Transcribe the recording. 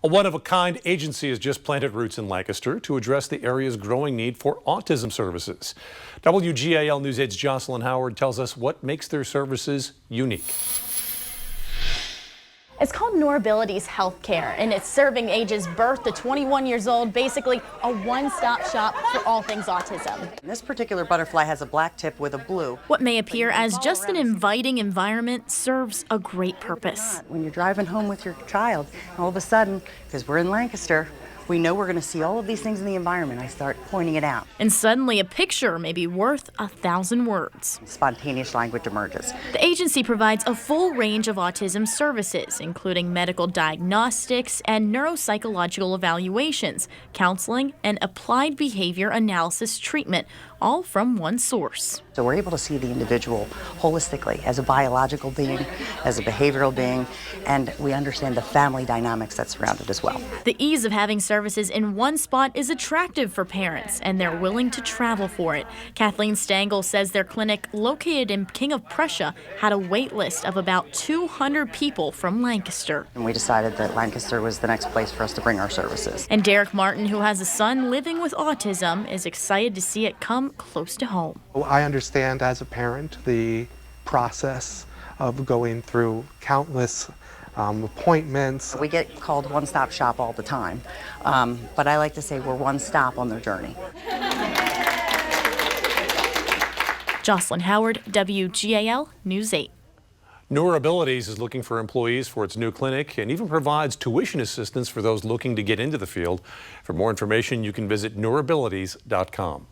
A one-of-a-kind agency has just planted roots in Lancaster to address the area's growing need for autism services. WGAL News 8's Jocelyn Howard tells us what makes their services unique. It's called NeurAbilities Healthcare, and it's serving ages birth to 21 years old, basically a one-stop shop for all things autism. This particular butterfly has a black tip with a blue. What may appear as just an inviting environment serves a great purpose. When you're driving home with your child, all of a sudden, because we're in Lancaster, we know we're going to see all of these things in the environment. I start pointing it out. And suddenly a picture may be worth 1,000 words. Spontaneous language emerges. The agency provides a full range of autism services, including medical diagnostics and neuropsychological evaluations, counseling, and applied behavior analysis treatment, all from one source. So we're able to see the individual holistically as a biological being, as a behavioral being, and we understand the family dynamics that surround it as well. The ease of having services in one spot is attractive for parents, and they're willing to travel for it. Kathleen Stengel says their clinic, located in King of Prussia, had a wait list of about 200 people from Lancaster. And we decided that Lancaster was the next place for us to bring our services. And Derek Martin, who has a son living with autism, is excited to see it come close to home. I understand as a parent the process of going through countless appointments. We get called one-stop shop all the time, but I like to say we're one stop on their journey. Jocelyn Howard, WGAL News 8. NeurAbilities is looking for employees for its new clinic and even provides tuition assistance for those looking to get into the field. For more information, you can visit NeurAbilities.com.